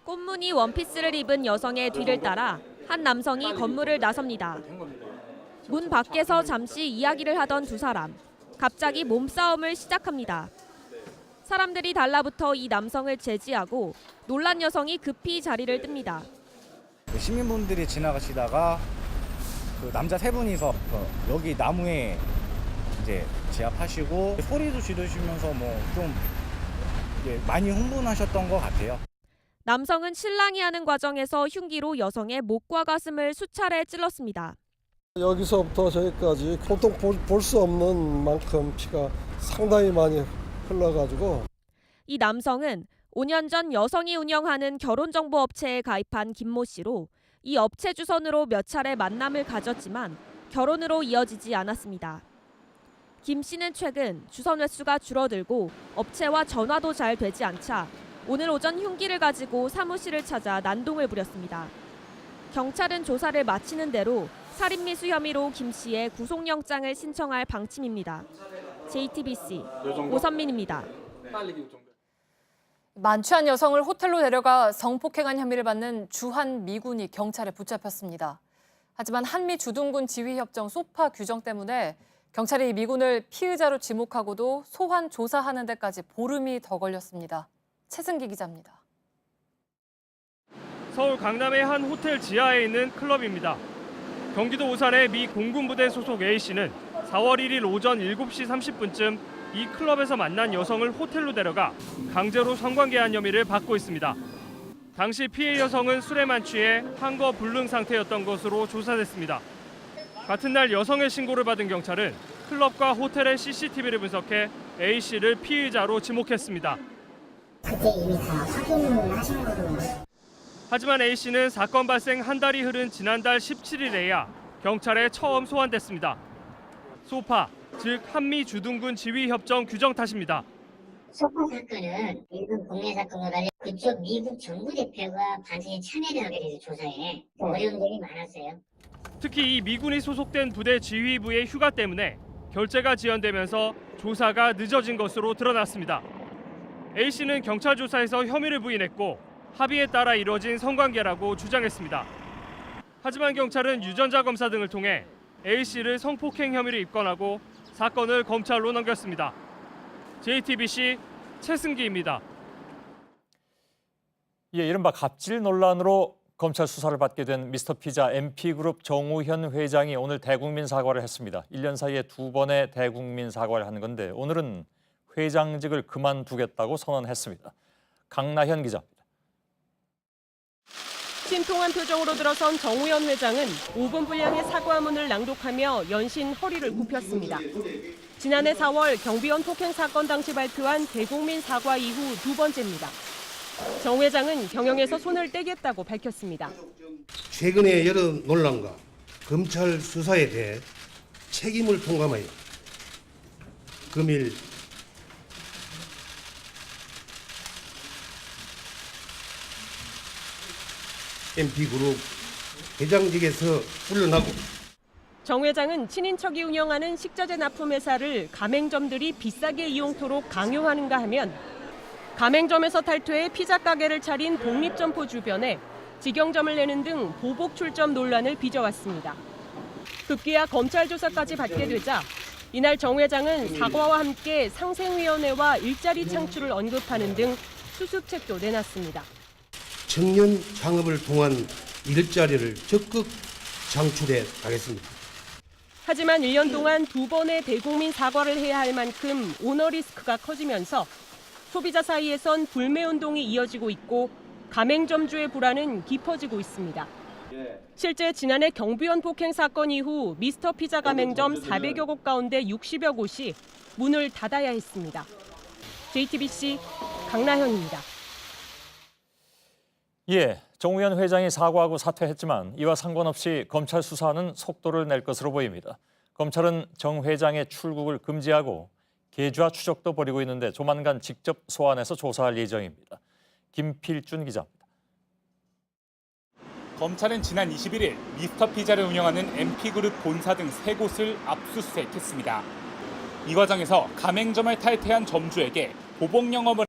꽃무늬 원피스를 입은 여성의 뒤를 따라 한 남성이 건물을 나섭니다. 문 밖에서 잠시 이야기를 하던 두 사람. 갑자기 몸싸움을 시작합니다. 사람들이 달라붙어 이 남성을 제지하고 놀란 여성이 급히 자리를 뜹니다. 시민분들이 지나가시다가 그 남자 세 분이서 여기 나무에 이제 제압하시고 소리도 지르시면서 뭐 좀 많이 흥분하셨던 것 같아요. 남성은 신랑이 하는 과정에서 흉기로 여성의 목과 가슴을 수차례 찔렀습니다. 여기서부터 저기까지 보통 볼 수 없는 만큼 피가 상당히 많이 흘러가지고. 이 남성은 5년 전 여성이 운영하는 결혼정보업체에 가입한 김모 씨로 이 업체 주선으로 몇 차례 만남을 가졌지만 결혼으로 이어지지 않았습니다. 김 씨는 최근 주선 횟수가 줄어들고 업체와 전화도 잘 되지 않자 오늘 오전 흉기를 가지고 사무실을 찾아 난동을 부렸습니다. 경찰은 조사를 마치는 대로 살인미수 혐의로 김 씨의 구속영장을 신청할 방침입니다. JTBC 오선민입니다. 만취한 여성을 호텔로 데려가 성폭행한 혐의를 받는 주한 미군이 경찰에 붙잡혔습니다. 하지만 한미 주둔군 지휘협정 소파 규정 때문에 경찰이 미군을 피의자로 지목하고도 소환 조사하는 데까지 보름이 더 걸렸습니다. 최승기 기자입니다. 서울 강남의 한 호텔 지하에 있는 클럽입니다. 경기도 오산의 미 공군부대 소속 A씨는 4월 1일 오전 7시 30분쯤 이 클럽에서 만난 여성을 호텔로 데려가 강제로 성관계한 혐의를 받고 있습니다. 당시 피해 여성은 술에 만취해 환거 불능 상태였던 것으로 조사됐습니다. 같은 날 여성의 신고를 받은 경찰은 클럽과 호텔의 CCTV를 분석해 A씨를 피의자로 지목했습니다. 그때 이미 다 확인을 하신 거로. 하지만 A씨는 사건 발생 한 달이 흐른 지난달 17일에야 경찰에 처음 소환됐습니다. 소파, 즉 한미 주둔군 지휘협정 규정 탓입니다. 소파 사건은 일본 국내 사건과 달리 그쪽 미국 정부 대표가 반드시 참여를 하게 돼서 조사에 어려움들이 많았어요. 특히 이 미군이 소속된 부대 지휘부의 휴가 때문에 결재가 지연되면서 조사가 늦어진 것으로 드러났습니다. A씨는 경찰 조사에서 혐의를 부인했고 합의에 따라 이뤄진 성관계라고 주장했습니다. 하지만 경찰은 유전자 검사 등을 통해 A씨를 성폭행 혐의로 입건하고 사건을 검찰로 넘겼습니다. JTBC 최승기입니다. 이른바 갑질 논란으로 검찰 수사를 받게 된 미스터피자 MP그룹 정우현 회장이 오늘 대국민 사과를 했습니다. 1년 사이에 2번의 대국민 사과를 한 건데 오늘은 회장직을 그만두겠다고 선언했습니다. 강나현 기자입니다. 심통한 표정으로 들어선 정우현 회장은 5분 분량의 사과문을 낭독하며 연신 허리를 굽혔습니다. 지난해 4월 경비원 폭행 사건 당시 발표한 대국민 사과 이후 두 번째입니다. 정 회장은 경영에서 손을 떼겠다고 밝혔습니다. 최근의 여러 논란과 검찰 수사에 대해 책임을 통감하여 금일 MP그룹 회장직에서 물러나고. 정 회장은 친인척이 운영하는 식자재 납품 회사를 가맹점들이 비싸게 이용토록 강요하는가 하면 가맹점에서 탈퇴해 피자 가게를 차린 독립점포 주변에 직영점을 내는 등 보복 출점 논란을 빚어왔습니다. 급기야 검찰 조사까지 받게 되자 이날 정 회장은 사과와 함께 상생위원회와 일자리 창출을 언급하는 등 수습책도 내놨습니다. 청년 창업을 통한 일자리를 적극 창출해 가겠습니다. 하지만 1년 동안 2번의 대국민 사과를 해야 할 만큼 오너 리스크가 커지면서 소비자 사이에선 불매운동이 이어지고 있고 가맹점주의 불안은 깊어지고 있습니다. 실제 지난해 경비원 폭행 사건 이후 미스터피자 가맹점 400여 곳 가운데 60여 곳이 문을 닫아야 했습니다. JTBC 강나현입니다. 정우현 회장이 사과하고 사퇴했지만 이와 상관없이 검찰 수사는 속도를 낼 것으로 보입니다. 검찰은 정 회장의 출국을 금지하고 계좌 추적도 벌이고 있는데 조만간 직접 소환해서 조사할 예정입니다. 김필준 기자입니다. 검찰은 지난 21일 미스터피자를 운영하는 MP그룹 본사 등 3곳을 압수수색했습니다. 이 과정에서 가맹점을 탈퇴한 점주에게 보복 영업을